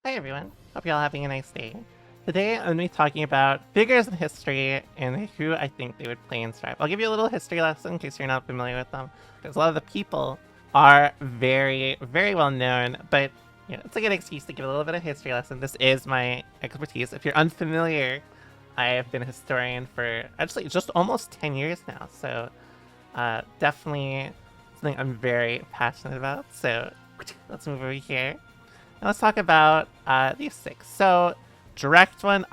Hi everyone, hope you're all having a nice day. Today I'm going to be talking about figures in history and who I think they would play in Strive. I'll give you a little history lesson in case you're not familiar with them, because a lot of the people are very well known, but it's a good excuse to give a little bit of history lesson. This is my expertise. If you're unfamiliar, I have been a historian for actually just almost 10 years now, so definitely something I'm very passionate about. So let's move over here. Now let's talk about these six. So, direct one.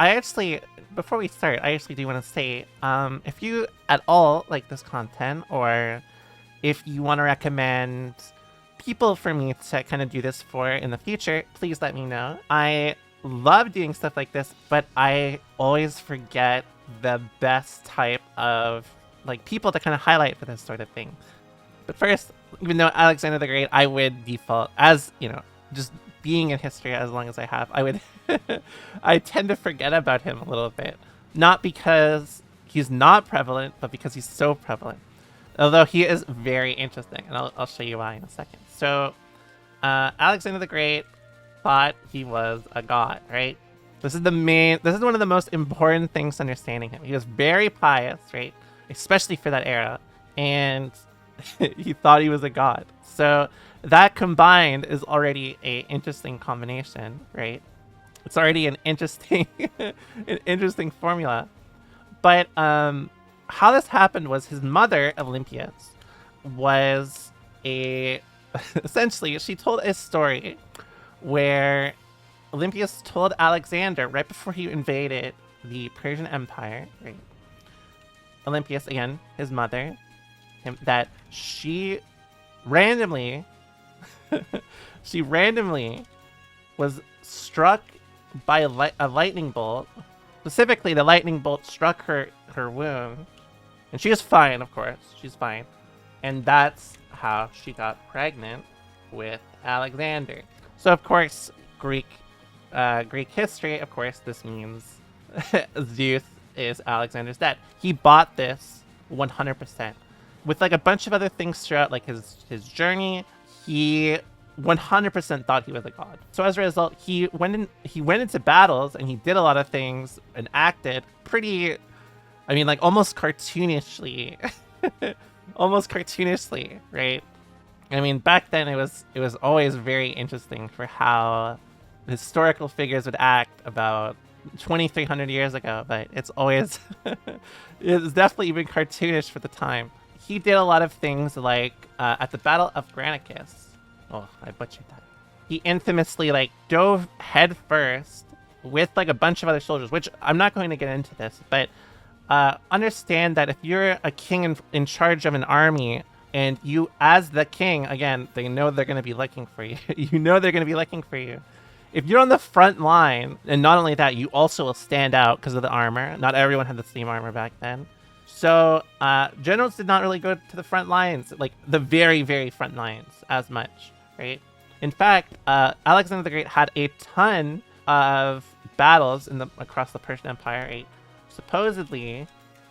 Before we start, I actually do want to say, if you at all like this content, or if you want to recommend people for me to kind of do this for in the future, please let me know. I love doing stuff like this, but I always forget the best type of people to kind of highlight for this sort of thing. But first, even though Alexander the Great, I would default as, just being in history as long as I have, I tend to forget about him a little bit. Not because he's not prevalent, but because he's so prevalent. Although he is very interesting, and I'll show you why in a second. So, Alexander the Great thought he was a god, right? This is one of the most important things to understanding him. He was very pious, right? Especially for that era. And he thought he was a god. So that combined is already a interesting combination, right? It's already an interesting formula. But how this happened was his mother, Olympias, was essentially, she told a story where Olympias told Alexander right before he invaded the Persian Empire, right? Olympias, again, his mother, that she randomly was struck by a lightning bolt. Specifically, the lightning bolt struck her womb, and she was fine, of course. She's fine, and that's how she got pregnant with Alexander. So, of course, Greek history, of course, this means Zeus is Alexander's dad. He bought this 100%. With a bunch of other things throughout his journey, he 100% thought he was a god. So as a result, he went into battles and he did a lot of things and acted pretty, almost cartoonishly, right? Back then it was always very interesting for how historical figures would act about 2,300 years ago, but it's always it's definitely even cartoonish for the time. He did a lot of things at the Battle of Granicus. Oh, I butchered that. He infamously dove head first with a bunch of other soldiers, which I'm not going to get into this, but understand that if you're a king in charge of an army and you, as the king, again, they know they're going to be looking for you. You know they're going to be looking for you. If you're on the front line, and not only that, you also will stand out because of the armor. Not everyone had the same armor back then. So generals did not really go to the front lines, the very front lines as much, right? In fact, Alexander the Great had a ton of battles across the Persian Empire, right? Supposedly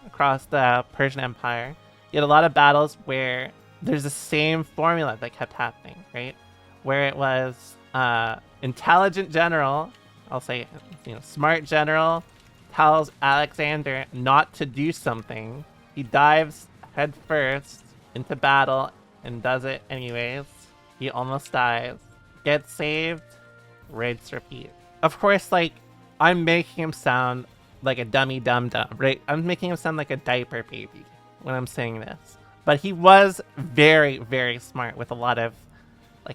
across the Persian Empire. He had a lot of battles where there's the same formula that kept happening, right? Where it was intelligent general, I'll say, smart general, tells Alexander not to do something. He dives headfirst into battle and does it anyways. He almost dies. Gets saved. Rinse, repeat. Of course, I'm making him sound like a dummy dum-dum, right? I'm making him sound like a diaper baby when I'm saying this. But he was very smart with a lot of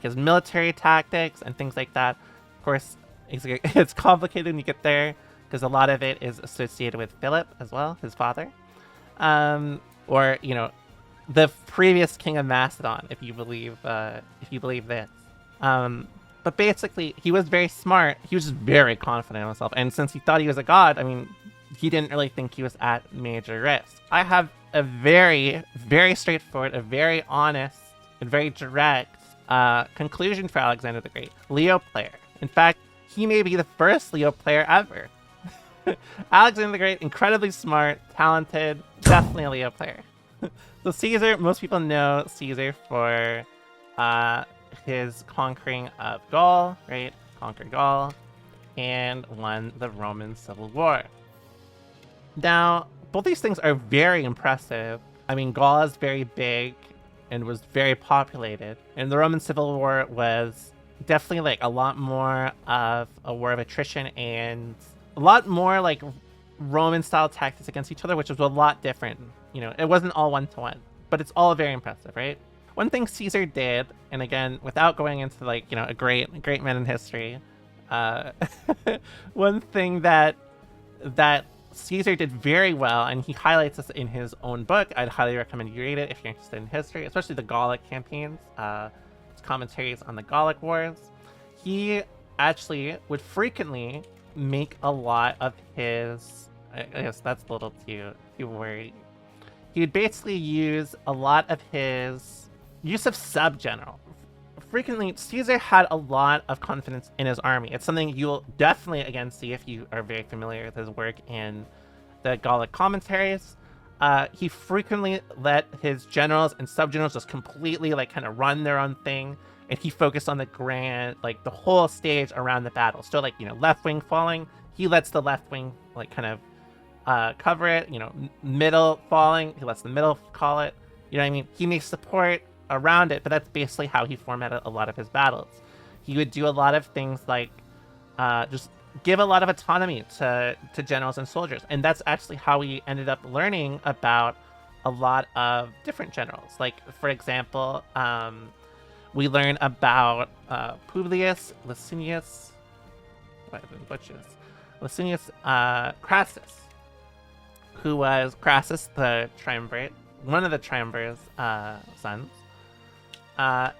his military tactics and things like that. Of course, it's complicated when you get there, because a lot of it is associated with Philip as well, his father. Or, the previous king of Macedon, if you believe this. But basically, he was very smart. He was just very confident in himself. And since he thought he was a god, he didn't really think he was at major risk. I have a very straightforward, a very honest, and very direct conclusion for Alexander the Great. Leo player. In fact, he may be the first Leo player ever. Alexander the Great, incredibly smart, talented, definitely a Leo player. So Caesar, most people know Caesar for his conquering of Gaul, right? Conquer Gaul. and won the Roman Civil War. Now, both these things are very impressive. I mean, Gaul is very big and was very populated, and the Roman Civil War was definitely like a lot more of a war of attrition and a lot more like Roman style tactics against each other, which was a lot different. You know, it wasn't all one-to-one, but it's all very impressive, right? One thing Caesar did, and again, without going into like, you know, a great man in history, one thing that Caesar did very well, and he highlights this in his own book. I'd highly recommend you read it if you're interested in history, especially the Gallic campaigns, his commentaries on the Gallic Wars. He actually would frequently make a lot of his, I guess that's a little too wordy. He would basically use a lot of his use of subgeneral. Frequently, Caesar had a lot of confidence in his army. It's something you'll definitely, again, see if you are very familiar with his work in the Gallic commentaries. He frequently let his generals and subgenerals just completely, like, kind of run their own thing, and he focused on the grand, like, the whole stage around the battle. So, like, you know, left wing falling, he lets the left wing, like, kind of cover it. You know, middle falling, he lets the middle call it. You know what I mean? He makes support around it, but that's basically how he formatted a lot of his battles. He would do a lot of things like just give a lot of autonomy to generals and soldiers, and that's actually how we ended up learning about a lot of different generals. Like, for example, we learn about Publius Licinius, Crassus, who was Crassus the Triumvirate, one of the Triumvirate's sons.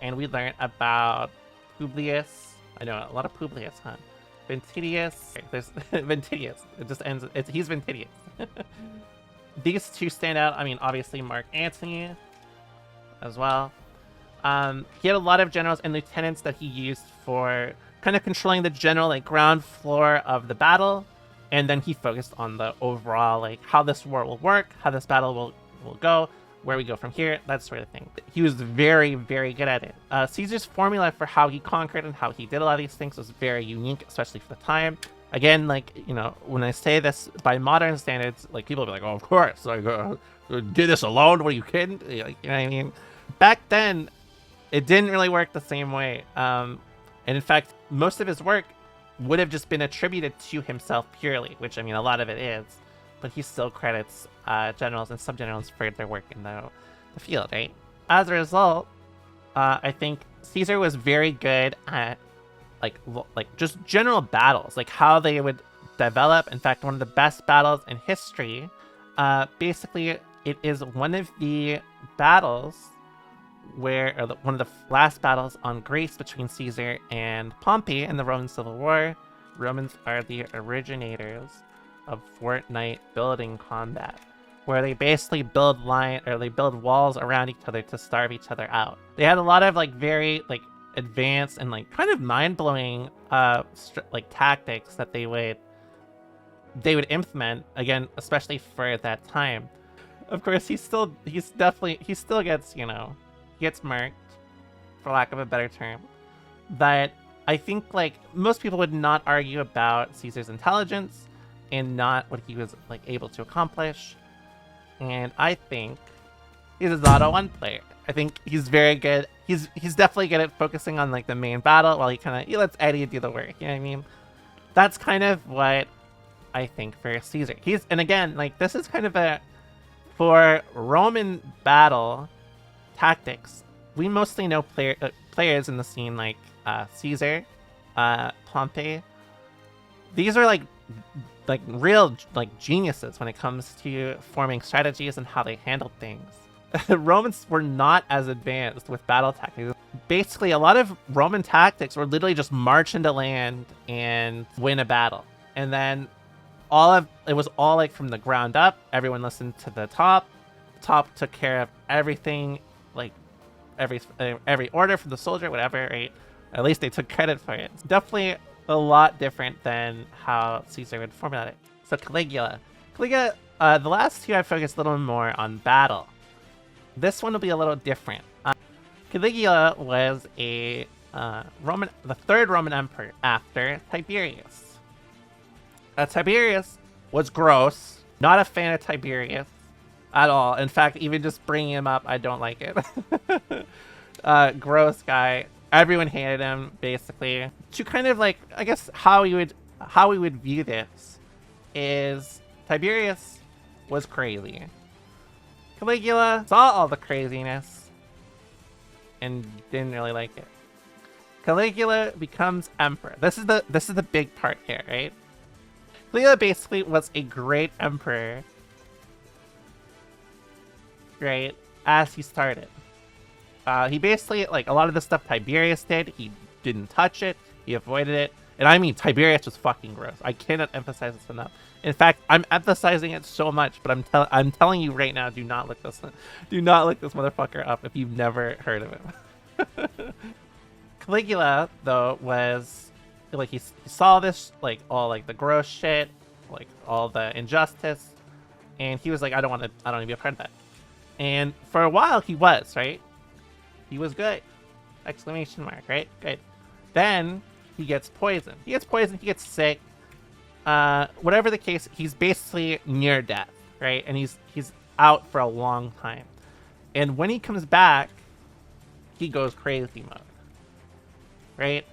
And we learn about Publius. I know a lot of Publius, huh? Ventidius. There's Ventidius. It just ends. He's Ventidius. These two stand out. I mean, obviously Mark Antony as well. He had a lot of generals and lieutenants that he used for kind of controlling the general, like, ground floor of the battle, and then he focused on the overall, like, how this war will work, how this battle will go, where we go from here, that sort of thing. He was very, very good at it. Caesar's formula for how he conquered and how he did a lot of these things was very unique, especially for the time. Again, like, you know, when I say this by modern standards, like, people will be like, oh, of course, like, did this alone? What, are you kidding? Like, you know what I mean? Back then, it didn't really work the same way. And in fact, most of his work would have just been attributed to himself purely, which, I mean, a lot of it is, but he still credits generals and subgenerals for their work in the field, right? As a result, I think Caesar was very good at like just general battles, like how they would develop. In fact, one of the best battles in history, basically it is one of the battles where, or one of the last battles on Greece between Caesar and Pompey in the Roman Civil War. Romans are the originators of fortnight building combat, where they basically build walls around each other to starve each other out. They had a lot of like very like advanced and like kind of mind-blowing like tactics that they would implement, again, especially for that time. Of course, he still gets, you know, he gets murked, for lack of a better term. But I think like most people would not argue about Caesar's intelligence and not what he was like able to accomplish. And I think he's not a one player. I think he's very good. He's definitely good at focusing on like the main battle while he lets Eddie do the work. You know what I mean? That's kind of what I think for Caesar. And again, like this is kind of for Roman battle tactics. We mostly know players in the scene like Caesar, Pompey. These are like real like geniuses when it comes to forming strategies and how they handled things. The Romans were not as advanced with battle tactics. Basically, a lot of Roman tactics were literally just march into land and win a battle. And then it was all like from the ground up. Everyone listened to the top. The top took care of everything, like every order for the soldier, whatever, right? At least they took credit for it. It's definitely a lot different than how Caesar would formulate it. So Caligula, the last two I focused a little more on battle. This one will be a little different. Caligula was the third Roman emperor after Tiberius. Tiberius was gross. Not a fan of Tiberius at all. In fact, even just bringing him up, I don't like it. Gross guy. Everyone hated him, basically. To kind of like, I guess how we would view this is Tiberius was crazy. Caligula saw all the craziness and didn't really like it. Caligula becomes emperor. This is the big part here, right? Caligula basically was a great emperor, right, as he started. He basically, like, a lot of the stuff Tiberius did, he didn't touch it, he avoided it. And I mean, Tiberius was fucking gross. I cannot emphasize this enough. In fact, I'm emphasizing it so much, but I'm telling you right now, do not look this motherfucker up if you've never heard of him. Caligula, though, was like he saw this, like, all like the gross shit, like all the injustice, and he was like, I don't want to be a part of that. And for a while he was, right? He was good. Exclamation mark, right? Good. Then he gets poisoned. He gets sick. Whatever the case, he's basically near death, right? And he's out for a long time. And when he comes back, he goes crazy mode, right?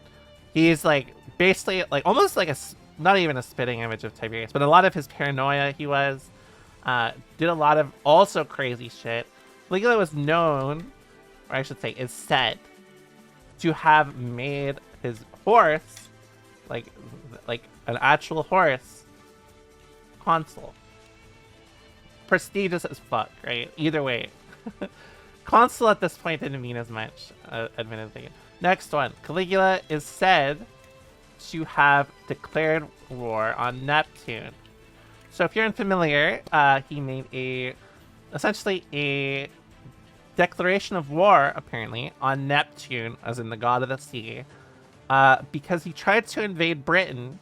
He's like basically like almost like not even a spitting image of Tiberius, but a lot of his paranoia. He was did a lot of also crazy shit. Caligula was known, or I should say is said, to have made his horse, like an actual horse, consul. Prestigious as fuck, right? Either way. Consul at this point didn't mean as much, admittedly. Next one. Caligula is said to have declared war on Neptune. So if you're unfamiliar, he made essentially a declaration of war, apparently, on Neptune, as in the god of the sea, because he tried to invade Britain,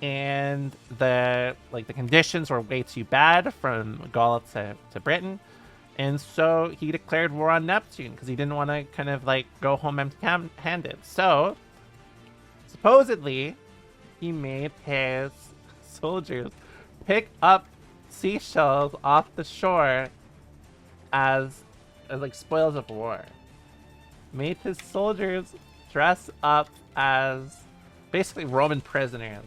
and the conditions were way too bad from Gaul to Britain, and so he declared war on Neptune because he didn't want to kind of like go home empty-handed. So supposedly he made his soldiers pick up seashells off the shore as like spoils of war. Made his soldiers dress up as basically Roman prisoners,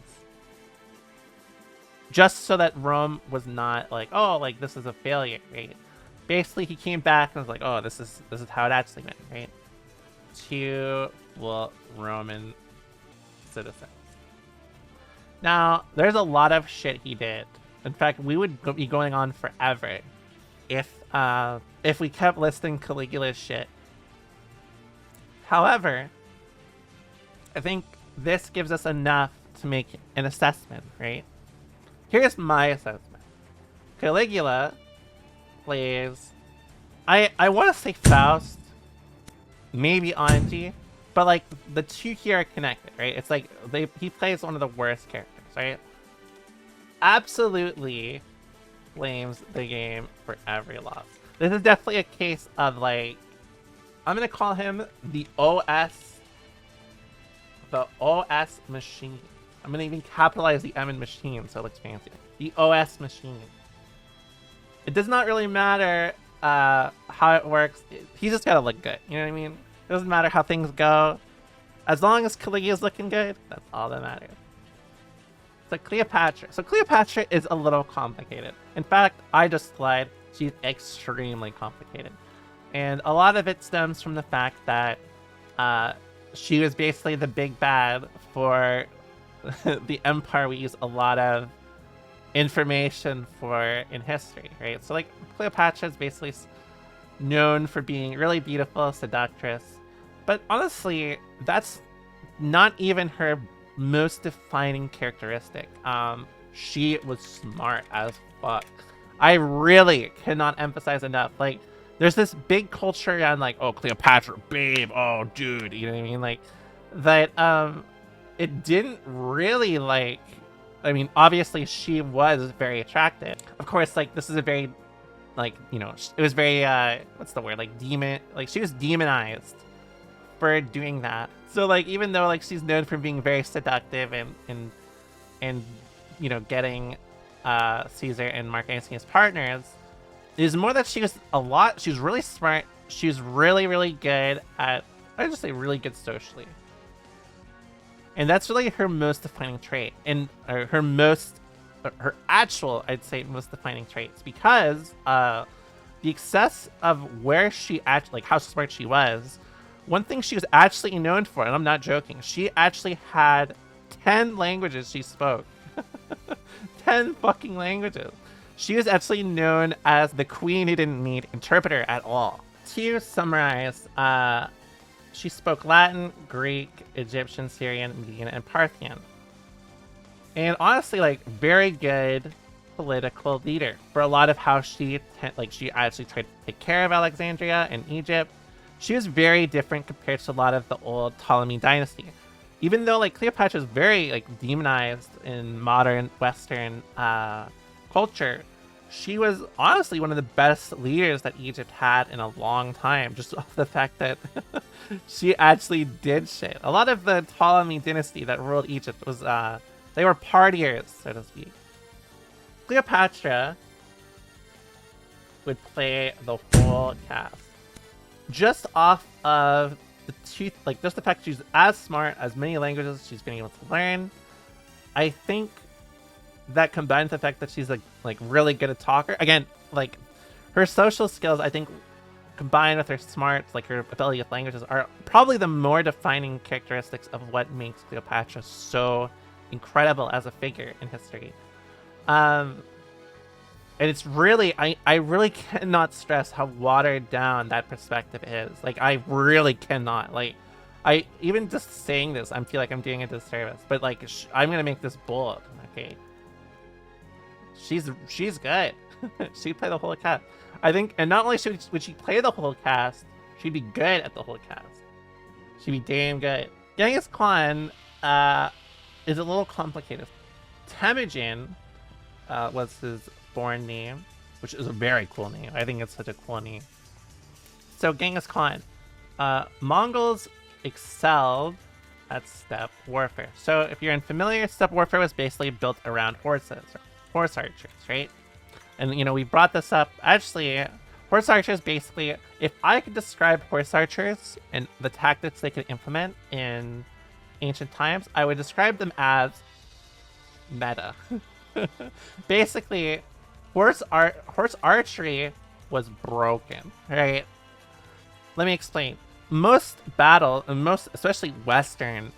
just so that Rome was not like, oh, like this is a failure, right? Basically, he came back and was like, oh, this is how it actually went, right? To, well, Roman citizens. Now, there's a lot of shit he did. In fact, we would be going on forever if we kept listing Caligula's shit. However, I think this gives us enough to make an assessment, right? Here's my assessment. Caligula plays, I want to say Faust, maybe Anji, but like the two here are connected, right? It's like he plays one of the worst characters, right? Absolutely blames the game for every loss. This is definitely a case of like, I'm gonna call him the OS machine. I'm gonna even capitalize the M in machine so it looks fancy. The OS machine. It does not really matter how it works. He's just gotta look good. You know what I mean? It doesn't matter how things go. As long as Caligula's looking good, that's all that matters. So Cleopatra. So Cleopatra is a little complicated. In fact, I just lied. She's extremely complicated. And a lot of it stems from the fact that she was basically the big bad for the empire we use a lot of information for in history, right? So like Cleopatra is basically known for being really beautiful, seductress, but honestly, that's not even her most defining characteristic. She was smart as fuck. I really cannot emphasize enough. Like, there's this big culture around like, oh, Cleopatra, babe, oh, dude, you know what I mean? Like, that, it didn't really like, I mean, obviously she was very attractive. Of course, like, this is a very, like, you know, it was very, what's the word? Like, she was demonized for doing that. So, like, even though, like, she's known for being very seductive and getting Caesar and Mark Antony as partners, is more that she was really smart. She was really, really good at, I'd just say really good socially. And that's really her most defining trait. And her actual, I'd say, most defining traits. Because the excess of where she actually, like how smart she was, one thing she was actually known for, and I'm not joking, she actually had 10 languages she spoke. 10 fucking languages. She was actually known as the queen who didn't need interpreter at all. To summarize, she spoke Latin, Greek, Egyptian, Syrian, Median, and Parthian. And honestly, like, very good political leader for a lot of how she actually tried to take care of Alexandria and Egypt. She was very different compared to a lot of the old Ptolemy dynasty. Even though, like, Cleopatra is very, like, demonized in modern Western culture, she was honestly one of the best leaders that Egypt had in a long time, just off the fact that she actually did shit. A lot of the Ptolemy dynasty that ruled Egypt was, they were partiers, so to speak. Cleopatra would play the whole cast. Just off of just the fact she's as smart, as many languages she's been able to learn. I think that combined with the fact that she's like really good at talker. Again, like her social skills, I think combined with her smarts, like her ability with languages, are probably the more defining characteristics of what makes Cleopatra so incredible as a figure in history. And it's really, I really cannot stress how watered down that perspective is. Like, I really cannot. Like, I even just saying this, I feel like I'm doing a disservice. But like, I'm gonna make this bold. Okay, she's good. She'd play the whole cast, I think. And not only would she play the whole cast, she'd be good at the whole cast. She'd be damn good. Genghis Khan is a little complicated. Temujin was his born name, which is a very cool name. I think it's such a cool name. So Genghis Khan, Mongols excelled at steppe warfare. So if you're unfamiliar, steppe warfare was basically built around horses, horse archers, right? And we brought this up. Actually, horse archers basically, if I could describe horse archers and the tactics they could implement in ancient times, I would describe them as meta. Basically, horse archery was broken, right? Let me explain. Most battles, especially Western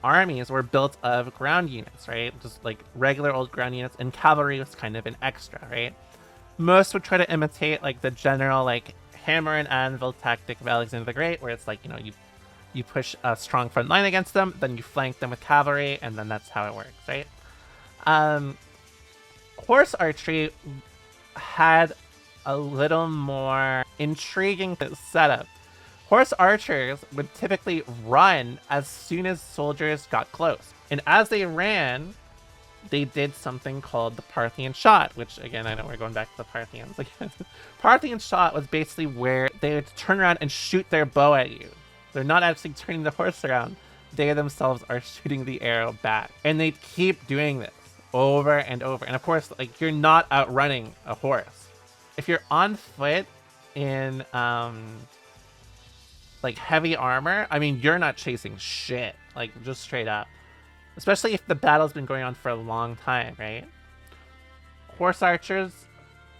armies were built of ground units, right? Just like regular old ground units, and cavalry was kind of an extra, right? Most would try to imitate like the general like hammer and anvil tactic of Alexander the Great, where it's like, you push a strong front line against them, then you flank them with cavalry, and then that's how it works, right? Horse archery had a little more intriguing setup. Horse archers would typically run as soon as soldiers got close. And as they ran, they did something called the Parthian shot, which, again, I know we're going back to the Parthians again. Parthian shot was basically where they would turn around and shoot their bow at you. They're not actually turning the horse around. They themselves are shooting the arrow back. And they keep doing this over and over. And of course, like, you're not outrunning a horse. If you're on foot in like heavy armor, I mean, you're not chasing shit, like, just straight up. Especially if the battle's been going on for a long time, right? Horse archers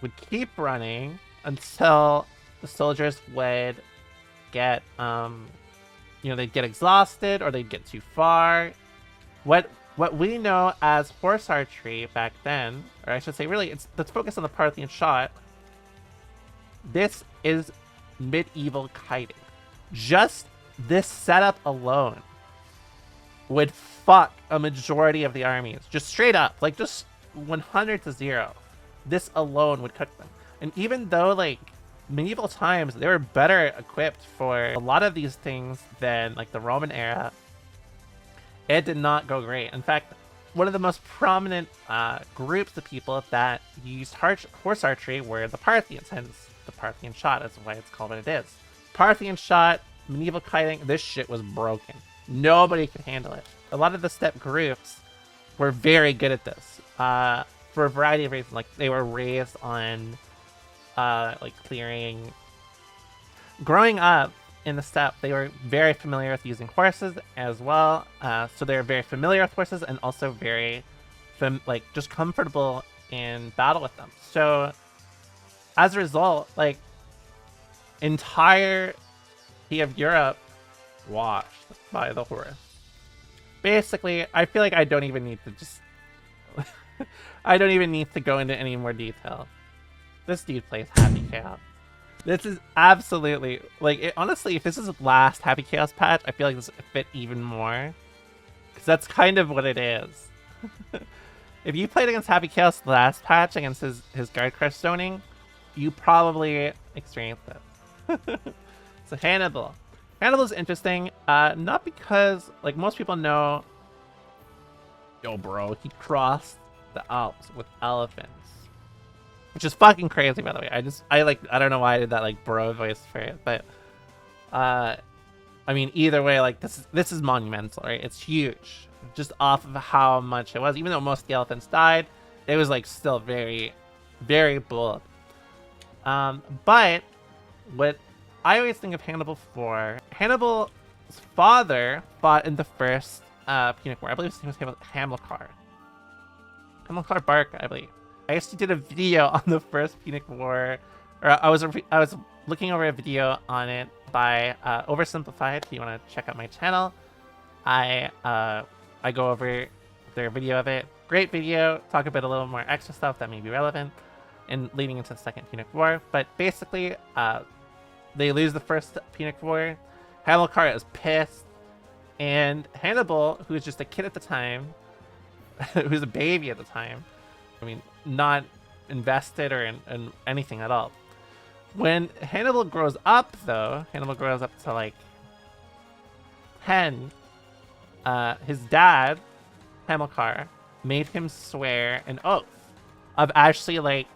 would keep running until the soldiers would get they'd get exhausted, or they'd get too far. What we know as horse archery back then, or I should say, really, let's focus on the Parthian shot. This is medieval kiting. Just this setup alone would fuck a majority of the armies. Just straight up, like, just 100-0. This alone would cook them. And even though, like, medieval times, they were better equipped for a lot of these things than, like, the Roman era, it did not go great. In fact, one of the most prominent groups of people that used horse archery were the Parthians, hence the Parthian shot. That's why it's called what it is. Parthian shot, medieval kiting, this shit was broken. Nobody could handle it. A lot of the steppe groups were very good at this, for a variety of reasons. Like, they were raised on, like, clearing. Growing up in the steppe, they were very familiar with using horses as well. So they were very familiar with horses and also very, just comfortable in battle with them. So as a result, like, entirety of Europe washed by the horse. Basically, I feel like I don't even need to just I don't even need to go into any more detail. This dude plays Happy Chaos. This is absolutely, like, honestly, if this is the last Happy Chaos patch, I feel like this would fit even more. Because that's kind of what it is. If you played against Happy Chaos last patch against his Guard Crush zoning, you probably experienced this. So Hannibal. Hannibal's interesting, not because, like, most people know, yo bro, he crossed the Alps with elephants. Which is fucking crazy, by the way. I don't know why I did that, like, bro voice for it, but, I mean, either way, like, this is monumental, right? It's huge. Just off of how much it was. Even though most of the elephants died, it was, like, still very, very bold. But what I always think of Hannibal for, Hannibal's father fought in the first Punic War. I believe his name was Hamilcar. Hamilcar Barca, I believe. I actually did a video on the first Punic War, or I was looking over a video on it by Oversimplified. If you want to check out my channel, I go over their video of it. Great video. Talk about a little more extra stuff that may be relevant and leading into the second Punic War. But basically, they lose the first Punic War. Hamilcar is pissed, and Hannibal, who was just a kid at the time, who was a baby at the time, I mean, not invested or in anything at all. When Hannibal grows up, though, Hannibal grows up to, like, 10, his dad, Hamilcar, made him swear an oath of actually, like,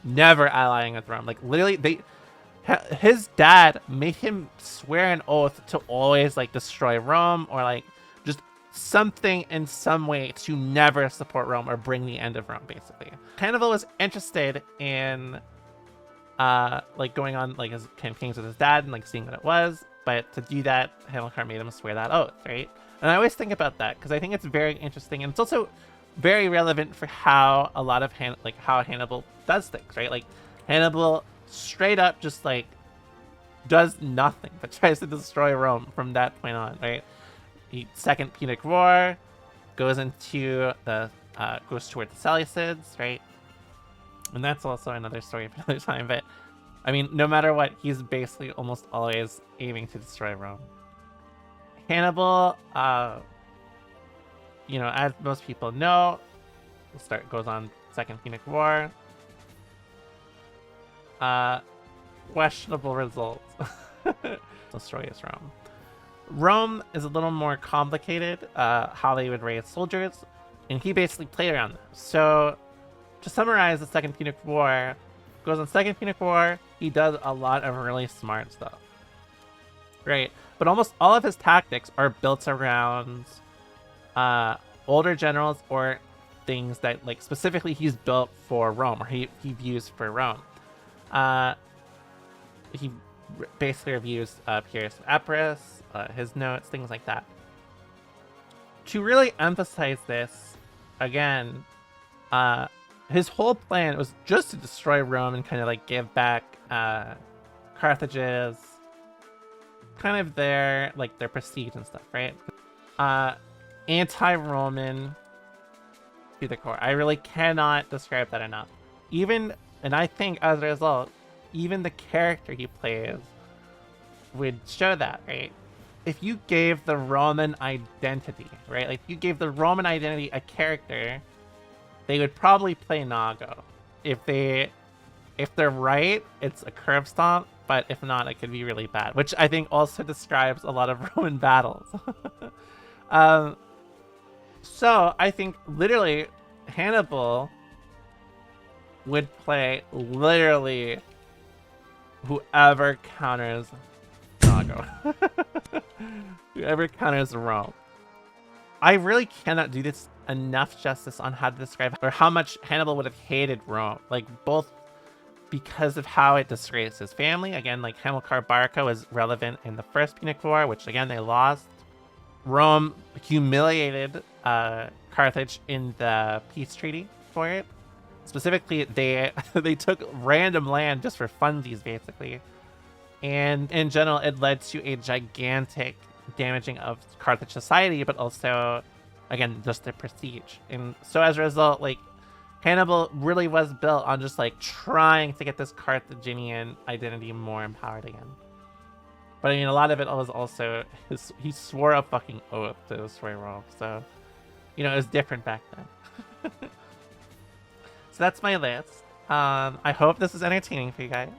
never allying with Rome. Like, literally, his dad made him swear an oath to always, like, destroy Rome or, like, just something in some way to never support Rome or bring the end of Rome, basically. Hannibal was interested in, like, going on, like, his campaigns with his dad and, like, seeing what it was, but to do that, Hamilcar made him swear that oath, right? And I always think about that because I think it's very interesting, and it's also very relevant for how a lot of how Hannibal does things, right? Like, Hannibal straight up just, like, does nothing but tries to destroy Rome from that point on, right? Second Punic War goes into the goes toward the Seleucids, right? And that's also another story for another time. But I mean, no matter what, he's basically almost always aiming to destroy Rome. Hannibal, you know, as most people know, goes on Second Punic War. Questionable results. Destroys Rome. Rome is a little more complicated, how they would raise soldiers, and he basically played around them. So, to summarize the Second Punic War, goes on Second Punic War, he does a lot of really smart stuff. Right? But almost all of his tactics are built around older generals or things that, like, specifically he's built for Rome, or he views for Rome. He basically reviews Pyrrhus of Epirus, his notes, things like that. To really emphasize this, again, his whole plan was just to destroy Rome and kind of, like, give back Carthage's kind of their prestige and stuff, right? Anti-Roman to the core. I really cannot describe that enough. And I think as a result, even the character he plays would show that, right? If you gave the Roman identity, right? Like, you gave the Roman identity a character, they would probably play Nago. If they're right, it's a curb stomp, but if not, it could be really bad, which I think also describes a lot of Roman battles. So I think literally Hannibal would play literally whoever counters Nago. Whoever counters Rome. I really cannot do this enough justice on how to describe or how much Hannibal would have hated Rome. Like, both because of how it disgraced his family. Again, like, Hamilcar Barca was relevant in the First Punic War, which, again, they lost. Rome humiliated Carthage in the peace treaty for it. Specifically, they took random land just for funsies, basically. And in general, it led to a gigantic damaging of Carthage society, but also, again, just their prestige. And so as a result, like, Hannibal really was built on just, like, trying to get this Carthaginian identity more empowered again. But I mean, a lot of it was also he swore a fucking oath to destroy Rome. So, you know, it was different back then. So that's my list. I hope this was entertaining for you guys.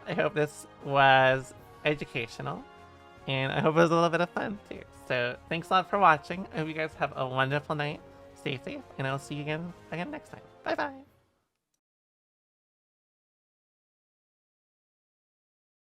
I hope this was educational. And I hope it was a little bit of fun too. So thanks a lot for watching. I hope you guys have a wonderful night. Stay safe, and I'll see you again next time. Bye bye.